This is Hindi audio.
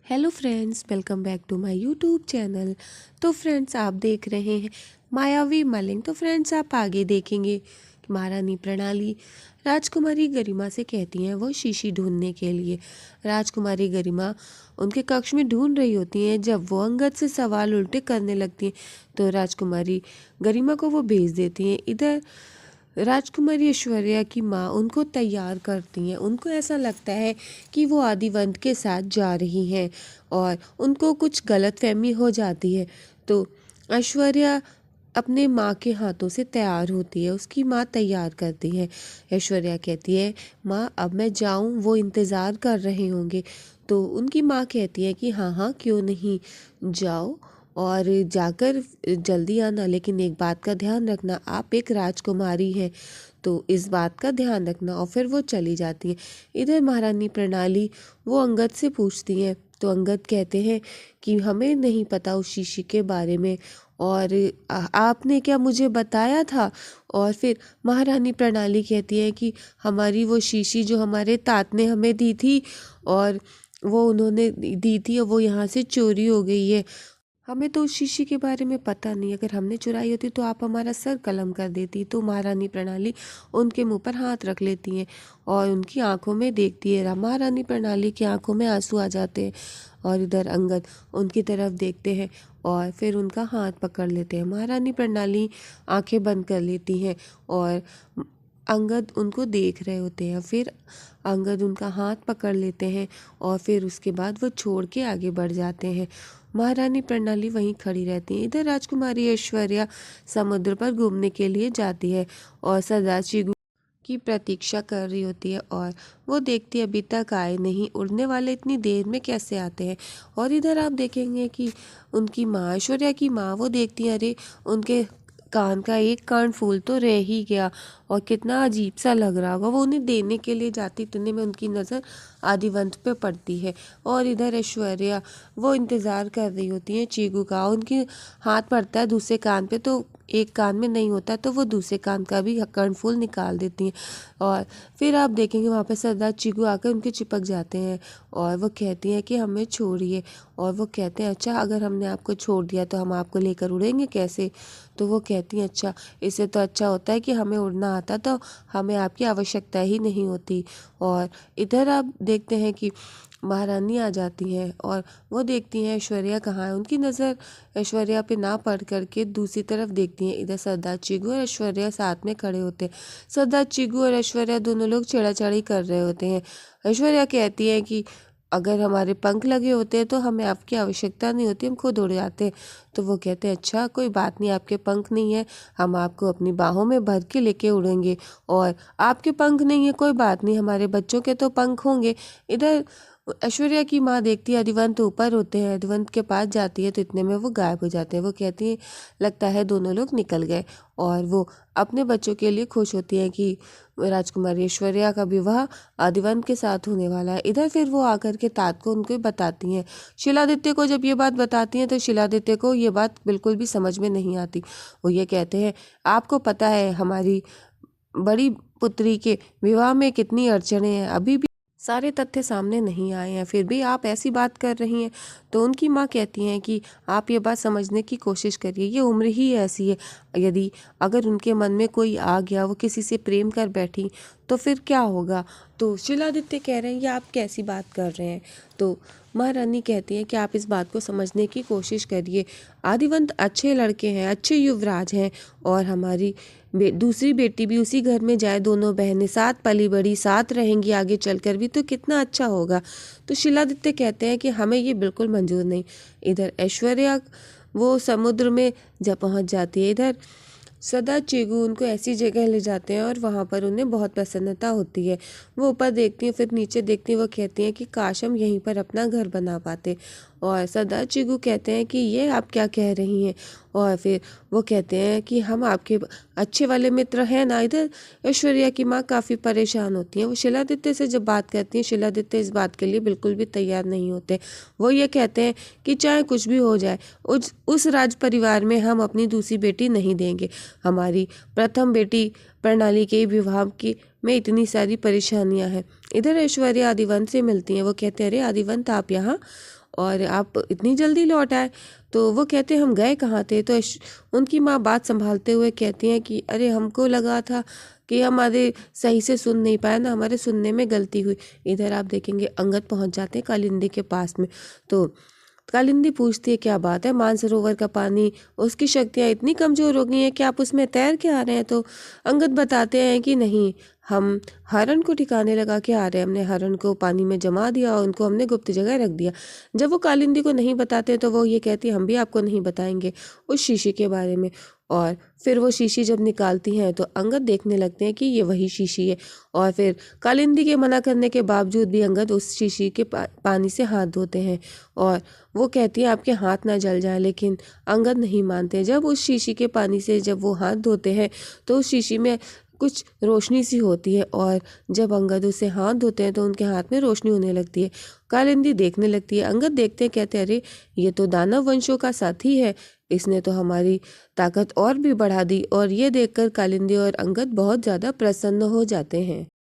Hello friends, welcome back to my YouTube channel. तो फ्रेंड्स, आप देख रहे हैं मायावी मलिंग। तो फ्रेंड्स, आप आगे देखेंगे कि महारानी प्रणाली राजकुमारी गरिमा से कहती हैं वो शीशी ढूंढने के लिए। राजकुमारी गरिमा उनके कक्ष में ढूंढ रही होती हैं। जब वो अंगद से सवाल उल्टे करने लगती हैं तो राजकुमारी गरिमा को वो भेज देती हैं। इधर राजकुमारी ऐश्वर्या की माँ उनको तैयार करती हैं। उनको ऐसा लगता है कि वो आदिवंत के साथ जा रही हैं और उनको कुछ गलतफहमी हो जाती है। तो ऐश्वर्या अपने माँ के हाथों से तैयार होती है, उसकी माँ तैयार करती है। ऐश्वर्या कहती है, माँ अब मैं जाऊँ, वो इंतज़ार कर रहे होंगे। तो उनकी माँ कहती है कि हाँ हाँ, क्यों नहीं, जाओ और जाकर जल्दी आना, लेकिन एक बात का ध्यान रखना, आप एक राजकुमारी हैं, तो इस बात का ध्यान रखना। और फिर वो चली जाती हैं। इधर महारानी प्रणाली वो अंगद से पूछती हैं। तो अंगद कहते हैं कि हमें नहीं पता उस शीशी के बारे में, और आपने क्या मुझे बताया था? और फिर महारानी प्रणाली कहती है कि हमारी वो शीशी जो हमारे तात ने हमें दी थी, और वो उन्होंने दी थी और वो यहाँ से चोरी हो गई है। हमें तो उस शीशी के बारे में पता नहीं, अगर हमने चुराई होती तो आप हमारा सर कलम कर देती। तो महारानी प्रणाली उनके मुंह पर हाथ रख लेती हैं और उनकी आंखों में देखती है। महारानी प्रणाली की आंखों में आंसू आ जाते हैं और इधर अंगद उनकी तरफ देखते हैं और फिर उनका हाथ पकड़ लेते हैं। महारानी प्रणाली आंखें बंद कर लेती हैं और अंगद उनको देख रहे होते हैं। फिर अंगद उनका हाथ पकड़ लेते हैं और फिर उसके बाद वो छोड़ के आगे बढ़ जाते हैं। महारानी प्रणाली वहीं खड़ी रहती है। इधर राजकुमारी ऐश्वर्या समुद्र पर घूमने के लिए जाती है और सरदार चिगू की प्रतीक्षा कर रही होती है, और वो देखती है अभी तक आए नहीं, उड़ने वाले इतनी देर में कैसे आते हैं। और इधर आप देखेंगे कि उनकी माँ, ऐश्वर्या की माँ, वो देखती है, अरे उनके कान का एक कान फूल तो रह ही गया और कितना अजीब सा लग रहा होगा। वो उन्हें देने के लिए जाती, इतने में उनकी नज़र आदिवंत पे पड़ती है। और इधर ऐश्वर्या वो इंतज़ार कर रही होती है चीकू का। उनके हाथ पड़ता है दूसरे कान पे, तो एक कान में नहीं होता तो वो दूसरे कान का भी कर्णफूल निकाल देती हैं। और फिर आप देखेंगे वहाँ पे सरदार चीकू आकर उनके चिपक जाते हैं और वो कहती हैं कि हमें छोड़िए। और वो कहते हैं, अच्छा अगर हमने आपको छोड़ दिया तो हम आपको लेकर उड़ेंगे कैसे? तो वो कहती हैं, अच्छा इससे तो अच्छा होता है कि हमें उड़ना आता तो हमें आपकी आवश्यकता ही नहीं होती। और इधर आप देखते हैं कि महारानी आ जाती हैं और वो देखती हैं ऐश्वर्या कहाँ है। उनकी नज़र ऐश्वर्या पे ना पड़ करके दूसरी तरफ देखती हैं। इधर सरदार चिगू और ऐश्वर्या साथ में खड़े होते हैं। सरदार चिगू और ऐश्वर्या दोनों लोग छेड़ाछाड़ी कर रहे होते हैं। ऐश्वर्या कहती है कि अगर हमारे पंख लगे होते हैं तो हमें आपकी आवश्यकता नहीं होती, हम खुद उड़ जाते हैं। तो वो कहते हैं, अच्छा कोई बात नहीं, आपके पंख नहीं है, हम आपको अपनी बाहों में भर के लेके उड़ेंगे। और आपके पंख नहीं है, कोई बात नहीं, हमारे बच्चों के तो पंख होंगे। इधर ऐश्वर्या की माँ देखती है अधिवंत ऊपर होते हैं, अधिवंत के पास जाती है तो इतने में वो गायब हो जाते हैं। वो कहती है, लगता है दोनों लोग निकल गए। और वो अपने बच्चों के लिए खुश होती है कि राजकुमारी ऐश्वर्या का विवाह अधिवंत के साथ होने वाला है। इधर फिर वो आकर के तात को उनको बताती हैं। शिलादित्य को जब ये बात बताती हैं तो शिलादित्य को ये बात बिल्कुल भी समझ में नहीं आती। वो ये कहते हैं, आपको पता है हमारी बड़ी पुत्री के विवाह में कितनी अड़चने हैं, अभी भी सारे तथ्य सामने नहीं आए हैं, फिर भी आप ऐसी बात कर रही हैं। तो उनकी माँ कहती हैं कि आप ये बात समझने की कोशिश करिए, ये उम्र ही ऐसी है, यदि अगर उनके मन में कोई आ गया, वो किसी से प्रेम कर बैठी तो फिर क्या होगा? तो शिलादित्य कह रहे हैं, ये आप कैसी बात कर रहे हैं? तो महारानी कहती है कि आप इस बात को समझने की कोशिश करिए। आदिवंत अच्छे लड़के हैं, अच्छे युवराज हैं, और हमारी दूसरी बेटी भी उसी घर में जाए, दोनों बहनें साथ पली बड़ी साथ रहेंगी आगे चलकर भी, तो कितना अच्छा होगा। तो शिलादित्य कहते हैं कि हमें ये बिल्कुल मंजूर नहीं। इधर ऐश्वर्या वो समुद्र में जब पहुंच जाती है, इधर सदा चीगू उनको ऐसी जगह ले जाते हैं और वहाँ पर उन्हें बहुत प्रसन्नता होती है। वो ऊपर देखती हैं, फिर नीचे देखती हैं, वो कहती हैं कि काश हम यहीं पर अपना घर बना पाते। और सरदार चिगू कहते हैं कि ये आप क्या कह रही हैं? और फिर वो कहते हैं कि हम आपके अच्छे वाले मित्र हैं ना। इधर ऐश्वर्या की माँ काफ़ी परेशान होती हैं। वो शिलादित्य से जब बात करती हैं, शिलादित्य इस बात के लिए बिल्कुल भी तैयार नहीं होते। वो ये कहते हैं कि चाहे कुछ भी हो जाए, उस राज परिवार में हम अपनी दूसरी बेटी नहीं देंगे। हमारी प्रथम बेटी प्रणाली के विवाह की में इतनी सारी परेशानियां हैं। इधर ऐश्वर्या आदिवंत से मिलती हैं। वो कहते हैं, अरे आदिवंत आप यहाँ? और आप इतनी जल्दी लौट आए। तो वो कहते हम गए कहाँ थे। तो उनकी माँ बात संभालते हुए कहती हैं कि अरे हमको लगा था कि हमारे सही से सुन नहीं पाया ना, हमारे सुनने में गलती हुई। इधर आप देखेंगे अंगद पहुंच जाते हैं कालिंदी के पास में। तो कालिंदी पूछती है क्या बात है, मानसरोवर का पानी, उसकी शक्तियाँ इतनी कमज़ोर हो गई हैं कि आप उसमें तैर के आ रहे हैं। तो अंगद बताते हैं कि नहीं, हम हरण को ठिकाने लगा के आ रहे हैं। हमने हरण को पानी में जमा दिया और उनको हमने गुप्त जगह रख दिया। जब वो कालिंदी को नहीं बताते तो वो ये कहती है हम भी आपको नहीं बताएंगे उस शीशी के बारे में। और फिर वो शीशी जब निकालती हैं तो अंगद देखने लगते हैं कि ये वही शीशी है। और फिर कालिंदी के मना करने के बावजूद भी अंगद उस शीशी के पानी से हाथ धोते हैं। और वो कहती है आपके हाथ ना जल जाए, लेकिन अंगद नहीं मानते। जब उस शीशी के पानी से जब वो हाथ धोते हैं तो उस शीशी में कुछ रोशनी सी होती है। और जब अंगद उसे हाथ धोते हैं तो उनके हाथ में रोशनी होने लगती है। कालिंदी देखने लगती है, अंगद देखते हैं, कहते हैं अरे ये तो दानव वंशों का साथी है, इसने तो हमारी ताकत और भी बढ़ा दी। और ये देखकर कालिंदी और अंगद बहुत ज़्यादा प्रसन्न हो जाते हैं।